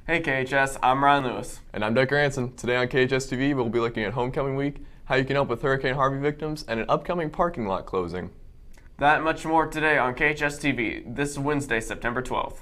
Hey KHS, I'm Ryan Lewis. And I'm Decker Anson. Today on Khs-Tv, we'll be looking at homecoming week, how you can help with Hurricane Harvey victims, and an upcoming parking lot closing. That and much more today on KHS-TV, this Wednesday, September 12th.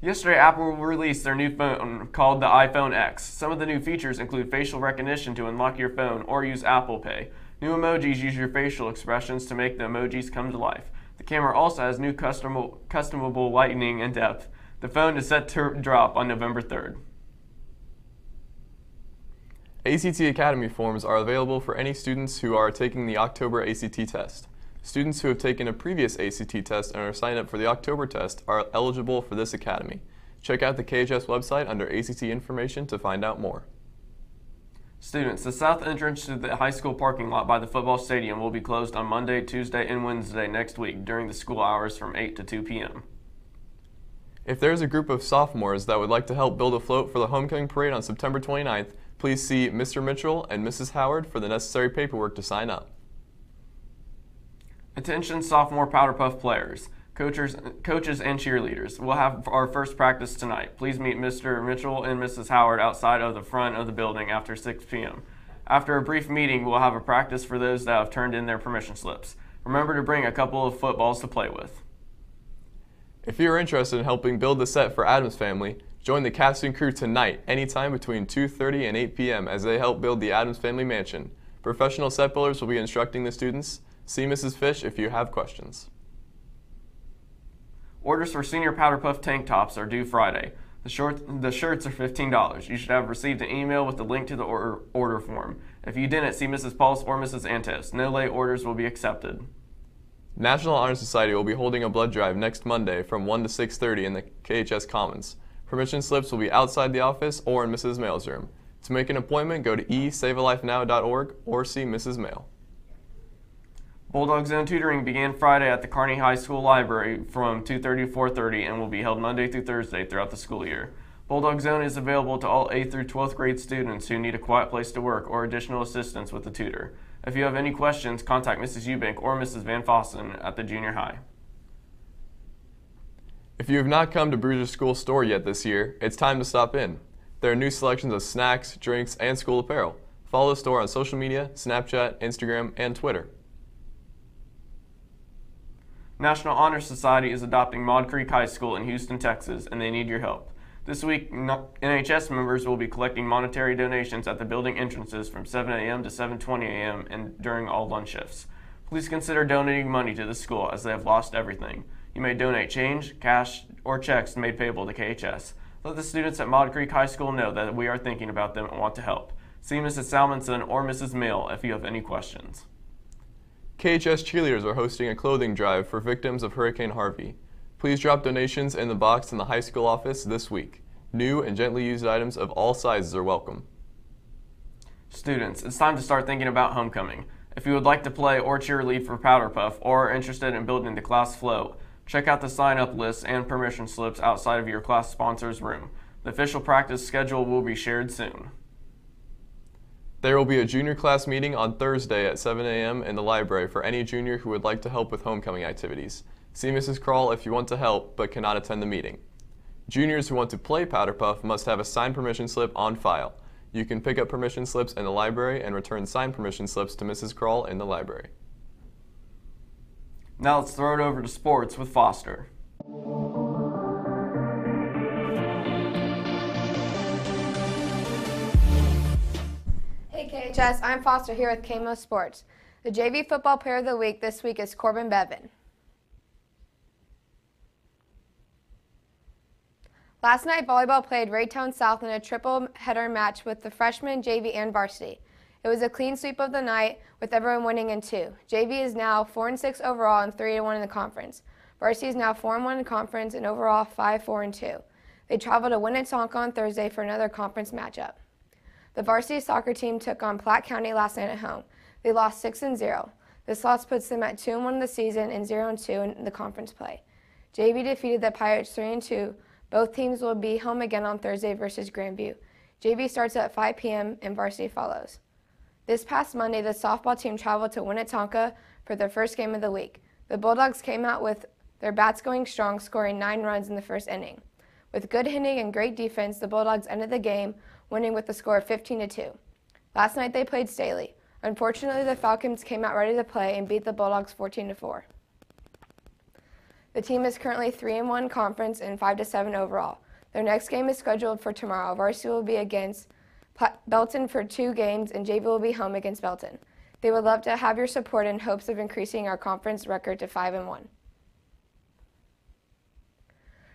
Yesterday, Apple released their new phone called the iPhone X. Some of the new features include facial recognition to unlock your phone or use Apple Pay. New emojis use your facial expressions to make the emojis come to life. The camera also has new customable lighting and depth. The phone is set to drop on November 3rd. ACT Academy forms are available for any students who are taking the October ACT test. Students who have taken a previous ACT test and are signed up for the October test are eligible for this academy. Check out the KHS website under ACT information to find out more. Students, the south entrance to the high school parking lot by the football stadium will be closed on Monday, Tuesday, and Wednesday next week during the school hours from 8 to 2 p.m. If there is a group of sophomores that would like to help build a float for the homecoming parade on September 29th, please see Mr. Mitchell and Mrs. Howard for the necessary paperwork to sign up. Attention sophomore Powder Puff players, coaches and cheerleaders. We'll have our first practice tonight. Please meet Mr. Mitchell and Mrs. Howard outside of the front of the building after 6 p.m. After a brief meeting, we'll have a practice for those that have turned in their permission slips. Remember to bring a couple of footballs to play with. If you are interested in helping build the set for Adam's Family, join the cast and crew tonight, anytime between 2:30 and 8 p.m. as they help build the Adams Family Mansion. Professional set builders will be instructing the students. See Mrs. Fish if you have questions. Orders for senior Powder Puff tank tops are due Friday. The shirts are $15. You should have received an email with the link to the order form. If you didn't, see Mrs. Pulse or Mrs. Antos. No late orders will be accepted. National Honor Society will be holding a blood drive next Monday from 1 to 6:30 in the KHS Commons. Permission slips will be outside the office or in Mrs. Mail's room. To make an appointment, go to esavealifenow.org or see Mrs. Mail. Bulldog Zone tutoring began Friday at the Kearney High School Library from 2:30 to 4:30 and will be held Monday through Thursday throughout the school year. Bulldog Zone is available to all 8th through 12th grade students who need a quiet place to work or additional assistance with a tutor. If you have any questions, contact Mrs. Eubank or Mrs. Van Fossen at the junior high. If you have not come to Bruiser School store yet this year, it's time to stop in. There are new selections of snacks, drinks, and school apparel. Follow the store on social media, Snapchat, Instagram, and Twitter. National Honor Society is adopting Maud Creek High School in Houston, Texas, and they need your help. This week, NHS members will be collecting monetary donations at the building entrances from 7 a.m. to 7:20 a.m. and during all lunch shifts. Please consider donating money to the school as they have lost everything. You may donate change, cash, or checks made payable to KHS. Let the students at Maud Creek High School know that we are thinking about them and want to help. See Mrs. Salmonson or Mrs. Mill if you have any questions. KHS cheerleaders are hosting a clothing drive for victims of Hurricane Harvey. Please drop donations in the box in the high school office this week. New and gently used items of all sizes are welcome. Students, it's time to start thinking about homecoming. If you would like to play or cheerlead for Powder Puff or are interested in building the class float, check out the sign-up lists and permission slips outside of your class sponsor's room. The official practice schedule will be shared soon. There will be a junior class meeting on Thursday at 7 a.m. in the library for any junior who would like to help with homecoming activities. See Mrs. Kroll if you want to help but cannot attend the meeting. Juniors who want to play Powder Puff must have a signed permission slip on file. You can pick up permission slips in the library and return signed permission slips to Mrs. Kroll in the library. Now let's throw it over to sports with Foster. Hey KHS, I'm Foster here with KMO Sports. The JV Football Player of the Week this week is Corbin Bevan. Last night, volleyball played Raytown South in a triple-header match with the freshmen, JV, and varsity. It was a clean sweep of the night, with everyone winning in 2. JV is now 4-6 overall and 3-1 in the conference. Varsity is now 4-1 in the conference and overall 5-4-2. They travel to Winnetonka on Thursday for another conference matchup. The varsity soccer team took on Platte County last night at home. They lost 6-0. This loss puts them at 2-1 in the season and 0-2 in the conference play. JV defeated the Pirates 3-2. Both teams will be home again on Thursday versus Grandview. JV starts at 5 p.m. and varsity follows. This past Monday, the softball team traveled to Winnetonka for their first game of the week. The Bulldogs came out with their bats going strong, scoring 9 runs in the first inning. With good hitting and great defense, the Bulldogs ended the game, winning with a score of 15-2. Last night they played Staley. Unfortunately, the Falcons came out ready to play and beat the Bulldogs 14-4. The team is currently 3-1 conference and 5-7 overall. Their next game is scheduled for tomorrow. Varsity will be against Belton for 2 games, and JV will be home against Belton. They would love to have your support in hopes of increasing our conference record to 5-1.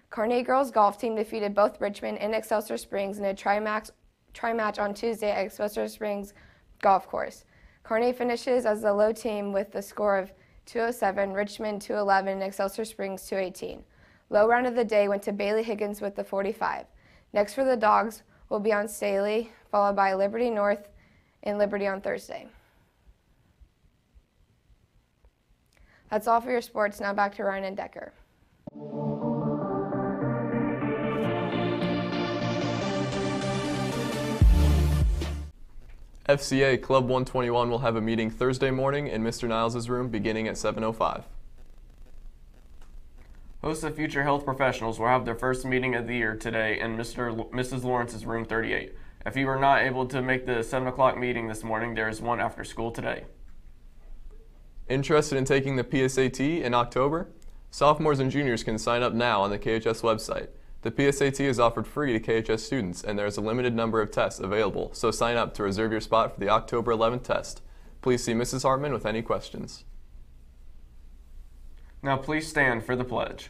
Kearney girls golf team defeated both Richmond and Excelsior Springs in a tri-match on Tuesday at Excelsior Springs Golf Course. Kearney finishes as the low team with the score of 207, Richmond 211, and Excelsior Springs 218. Low round of the day went to Bailey Higgins with the 45. Next for the Dogs will be on Staley, followed by Liberty North and Liberty on Thursday. That's all for your sports. Now back to Ryan and Decker. FCA Club 121 will have a meeting Thursday morning in Mr. Niles' room beginning at 7:05. Hosts of Future Health Professionals will have their first meeting of the year today in Mrs. Lawrence's room 38. If you were not able to make the 7 o'clock meeting this morning, there is one after school today. Interested in taking the PSAT in October? Sophomores and juniors can sign up now on the KHS website. The PSAT is offered free to KHS students, and there is a limited number of tests available, so sign up to reserve your spot for the October 11th test. Please see Mrs. Hartman with any questions. Now please stand for the pledge.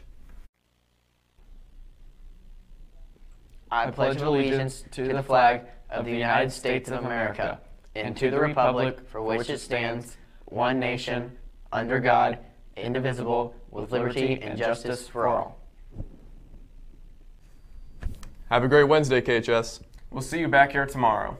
I pledge allegiance to the flag of the United States of America and to the republic for which it stands, one nation, under God, indivisible, with liberty and justice for all. Have a great Wednesday, KHS. We'll see you back here tomorrow.